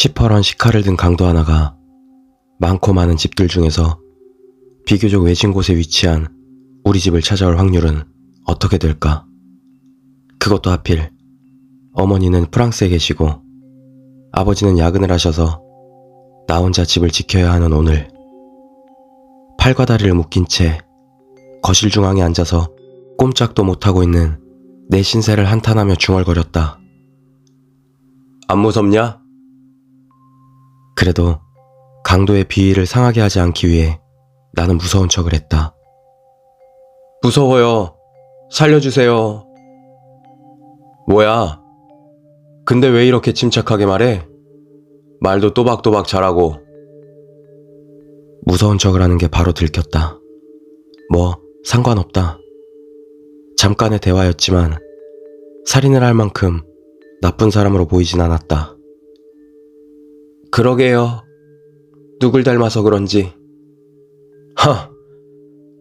시퍼런 시카를 든 강도 하나가 많고 많은 집들 중에서 비교적 외진 곳에 위치한 우리 집을 찾아올 확률은 어떻게 될까? 그것도 하필 어머니는 프랑스에 계시고 아버지는 야근을 하셔서 나 혼자 집을 지켜야 하는 오늘, 팔과 다리를 묶인 채 거실 중앙에 앉아서 꼼짝도 못하고 있는 내 신세를 한탄하며 중얼거렸다. 안 무섭냐? 그래도 강도의 비위를 상하게 하지 않기 위해 나는 무서운 척을 했다. 무서워요. 살려주세요. 뭐야? 근데 왜 이렇게 침착하게 말해? 말도 또박또박 잘하고. 무서운 척을 하는 게 바로 들켰다. 뭐 상관없다. 잠깐의 대화였지만 살인을 할 만큼 나쁜 사람으로 보이진 않았다. 그러게요. 누굴 닮아서 그런지.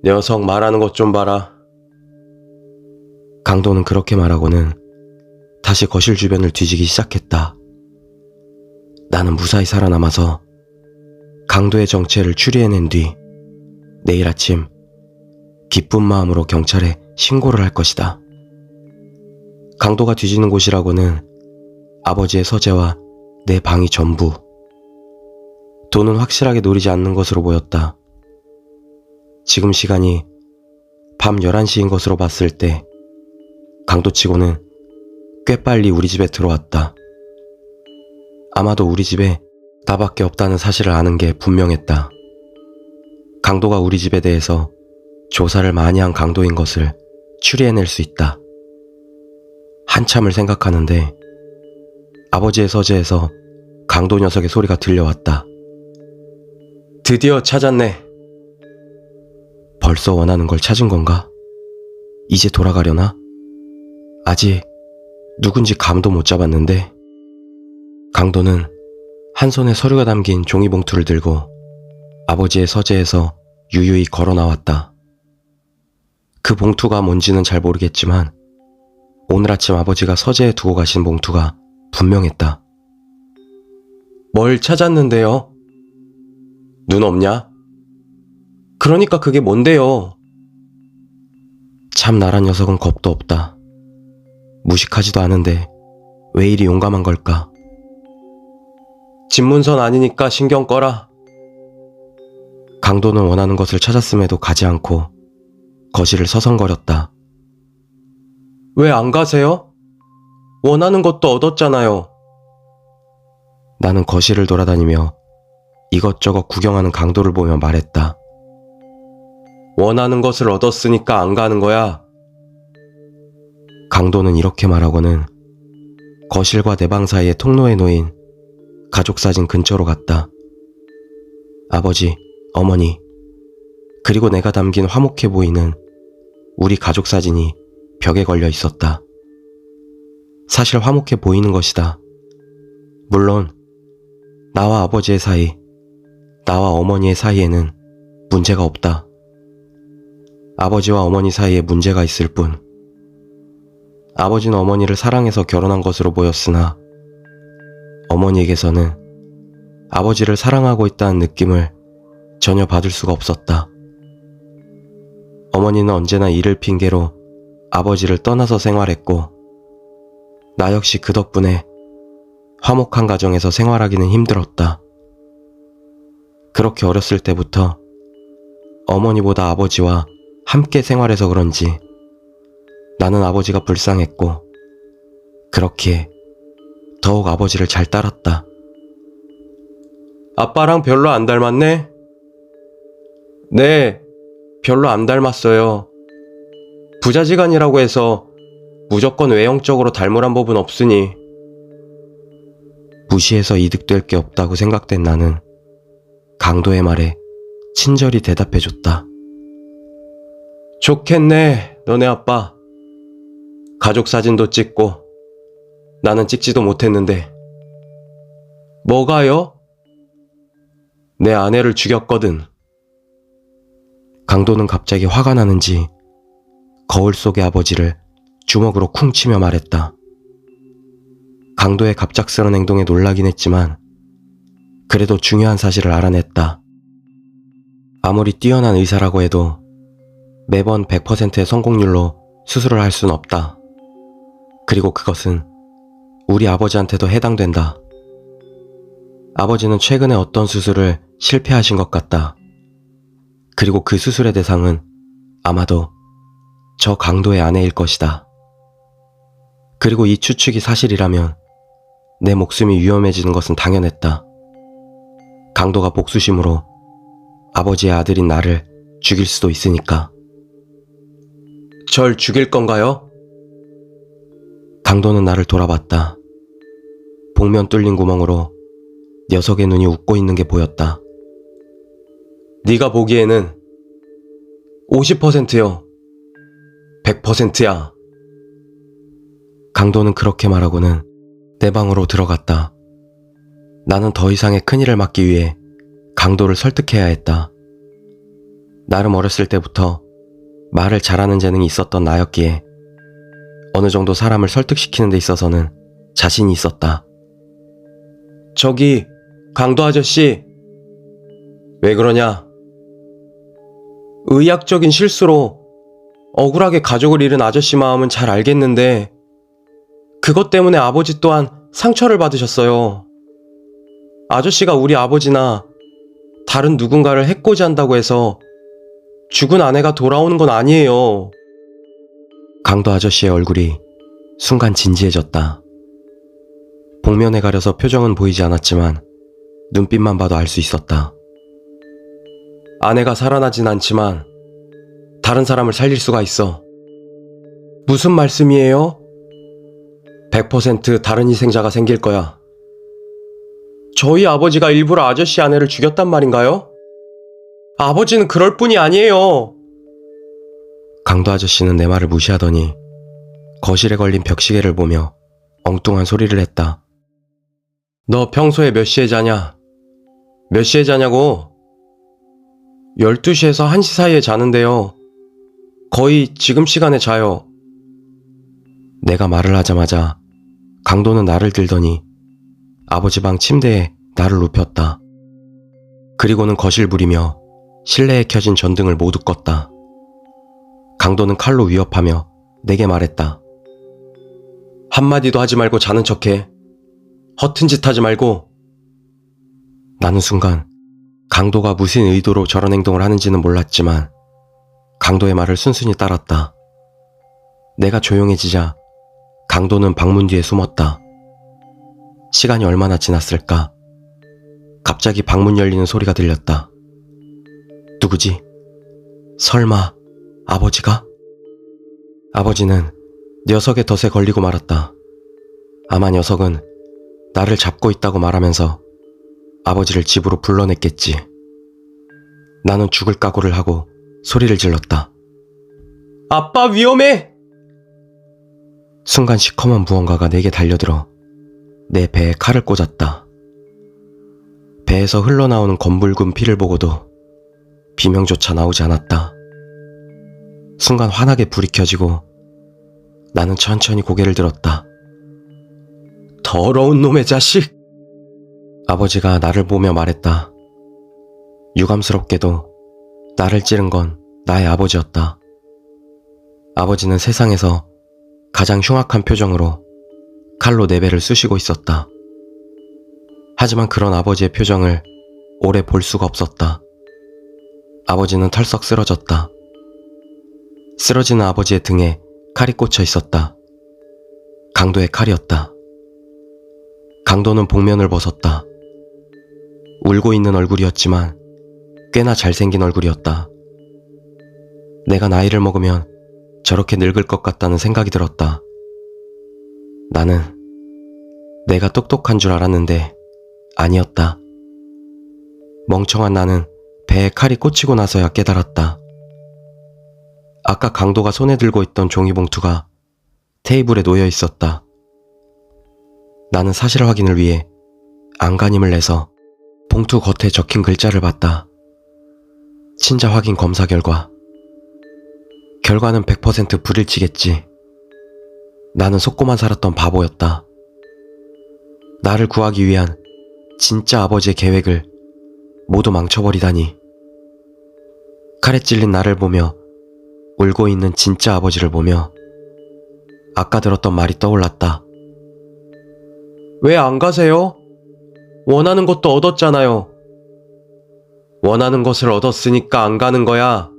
녀석 말하는 것 좀 봐라. 강도는 그렇게 말하고는 다시 거실 주변을 뒤지기 시작했다. 나는 무사히 살아남아서 강도의 정체를 추리해낸 뒤 내일 아침 기쁜 마음으로 경찰에 신고를 할 것이다. 강도가 뒤지는 곳이라고는 아버지의 서재와 내 방이 전부. 돈은 확실하게 노리지 않는 것으로 보였다. 지금 시간이 밤 11시인 것으로 봤을 때 강도치고는 꽤 빨리 우리 집에 들어왔다. 아마도 우리 집에 나밖에 없다는 사실을 아는 게 분명했다. 강도가 우리 집에 대해서 조사를 많이 한 강도인 것을 추리해낼 수 있다. 한참을 생각하는데 아버지의 서재에서 강도 녀석의 소리가 들려왔다. 드디어 찾았네. 벌써 원하는 걸 찾은 건가? 이제 돌아가려나? 아직 누군지 감도 못 잡았는데. 강도는 한 손에 서류가 담긴 종이봉투를 들고 아버지의 서재에서 유유히 걸어 나왔다. 그 봉투가 뭔지는 잘 모르겠지만 오늘 아침 아버지가 서재에 두고 가신 봉투가 분명했다. 뭘 찾았는데요? 눈 없냐? 그러니까 그게 뭔데요? 참 나란 녀석은 겁도 없다. 무식하지도 않은데 왜 이리 용감한 걸까? 집문선 아니니까 신경 꺼라. 강도는 원하는 것을 찾았음에도 가지 않고 거실을 서성거렸다. 왜 안 가세요? 원하는 것도 얻었잖아요. 나는 거실을 돌아다니며 이것저것 구경하는 강도를 보며 말했다. 원하는 것을 얻었으니까 안 가는 거야. 강도는 이렇게 말하고는 거실과 내 방 사이의 통로에 놓인 가족사진 근처로 갔다. 아버지, 어머니, 그리고 내가 담긴 화목해 보이는 우리 가족사진이 벽에 걸려 있었다. 사실 화목해 보이는 것이다. 물론 나와 아버지의 사이, 나와 어머니의 사이에는 문제가 없다. 아버지와 어머니 사이에 문제가 있을 뿐. 아버지는 어머니를 사랑해서 결혼한 것으로 보였으나 어머니에게서는 아버지를 사랑하고 있다는 느낌을 전혀 받을 수가 없었다. 어머니는 언제나 일을 핑계로 아버지를 떠나서 생활했고 나 역시 그 덕분에 화목한 가정에서 생활하기는 힘들었다. 그렇게 어렸을 때부터 어머니보다 아버지와 함께 생활해서 그런지 나는 아버지가 불쌍했고 그렇기에 더욱 아버지를 잘 따랐다. 아빠랑 별로 안 닮았네? 네, 별로 안 닮았어요. 부자지간이라고 해서 무조건 외형적으로 닮으란 법은 없으니. 무시해서 이득될 게 없다고 생각된 나는 강도의 말에 친절히 대답해줬다. 좋겠네, 너네 아빠. 가족 사진도 찍고 나는 찍지도 못했는데. 뭐가요? 내 아내를 죽였거든. 강도는 갑자기 화가 나는지 거울 속의 아버지를 주먹으로 쿵 치며 말했다. 강도의 갑작스런 행동에 놀라긴 했지만 그래도 중요한 사실을 알아냈다. 아무리 뛰어난 의사라고 해도 매번 100%의 성공률로 수술을 할 순 없다. 그리고 그것은 우리 아버지한테도 해당된다. 아버지는 최근에 어떤 수술을 실패하신 것 같다. 그리고 그 수술의 대상은 아마도 저 강도의 아내일 것이다. 그리고 이 추측이 사실이라면 내 목숨이 위험해지는 것은 당연했다. 강도가 복수심으로 아버지의 아들인 나를 죽일 수도 있으니까. 절 죽일 건가요? 강도는 나를 돌아봤다. 복면 뚫린 구멍으로 녀석의 눈이 웃고 있는 게 보였다. 네가 보기에는 50%요. 100%야. 강도는 그렇게 말하고는 내 방으로 들어갔다. 나는 더 이상의 큰일을 막기 위해 강도를 설득해야 했다. 나름 어렸을 때부터 말을 잘하는 재능이 있었던 나였기에 어느 정도 사람을 설득시키는 데 있어서는 자신이 있었다. 저기, 강도 아저씨. 왜 그러냐? 의학적인 실수로 억울하게 가족을 잃은 아저씨 마음은 잘 알겠는데 그것 때문에 아버지 또한 상처를 받으셨어요. 아저씨가 우리 아버지나 다른 누군가를 해코지한다고 해서 죽은 아내가 돌아오는 건 아니에요. 강도 아저씨의 얼굴이 순간 진지해졌다. 복면에 가려서 표정은 보이지 않았지만 눈빛만 봐도 알 수 있었다. 아내가 살아나진 않지만 다른 사람을 살릴 수가 있어. 무슨 말씀이에요? 100% 다른 희생자가 생길 거야. 저희 아버지가 일부러 아저씨 아내를 죽였단 말인가요? 아버지는 그럴 뿐이 아니에요. 강도 아저씨는 내 말을 무시하더니 거실에 걸린 벽시계를 보며 엉뚱한 소리를 했다. 너 평소에 몇 시에 자냐? 몇 시에 자냐고? 12시에서 1시 사이에 자는데요. 거의 지금 시간에 자요. 내가 말을 하자마자 강도는 나를 들더니 아버지 방 침대에 나를 눕혔다. 그리고는 거실부리며 실내에 켜진 전등을 모두 껐다. 강도는 칼로 위협하며 내게 말했다. 한마디도 하지 말고 자는 척해. 허튼 짓 하지 말고. 나는 순간 강도가 무슨 의도로 저런 행동을 하는지는 몰랐지만 강도의 말을 순순히 따랐다. 내가 조용해지자 강도는 방문 뒤에 숨었다. 시간이 얼마나 지났을까? 갑자기 방문 열리는 소리가 들렸다. 누구지? 설마 아버지가? 아버지는 녀석의 덫에 걸리고 말았다. 아마 녀석은 나를 잡고 있다고 말하면서 아버지를 집으로 불러냈겠지. 나는 죽을 각오를 하고 소리를 질렀다. 아빠 위험해! 순간 시커먼 무언가가 내게 달려들어 내 배에 칼을 꽂았다. 배에서 흘러나오는 검붉은 피를 보고도 비명조차 나오지 않았다. 순간 환하게 불이 켜지고 나는 천천히 고개를 들었다. 더러운 놈의 자식! 아버지가 나를 보며 말했다. 유감스럽게도 나를 찌른 건 나의 아버지였다. 아버지는 세상에서 가장 흉악한 표정으로 칼로 내 배를 쑤시고 있었다. 하지만 그런 아버지의 표정을 오래 볼 수가 없었다. 아버지는 털썩 쓰러졌다. 쓰러지는 아버지의 등에 칼이 꽂혀 있었다. 강도의 칼이었다. 강도는 복면을 벗었다. 울고 있는 얼굴이었지만 꽤나 잘생긴 얼굴이었다. 내가 나이를 먹으면 저렇게 늙을 것 같다는 생각이 들었다. 나는 내가 똑똑한 줄 알았는데 아니었다. 멍청한 나는 배에 칼이 꽂히고 나서야 깨달았다. 아까 강도가 손에 들고 있던 종이봉투가 테이블에 놓여 있었다. 나는 사실 확인을 위해 안간힘을 내서 봉투 겉에 적힌 글자를 봤다. 친자 확인 검사 결과는 100% 불일치겠지. 나는 속고만 살았던 바보였다. 나를 구하기 위한 진짜 아버지의 계획을 모두 망쳐버리다니. 칼에 찔린 나를 보며 울고 있는 진짜 아버지를 보며 아까 들었던 말이 떠올랐다. 왜 안 가세요? 원하는 것도 얻었잖아요. 원하는 것을 얻었으니까 안 가는 거야.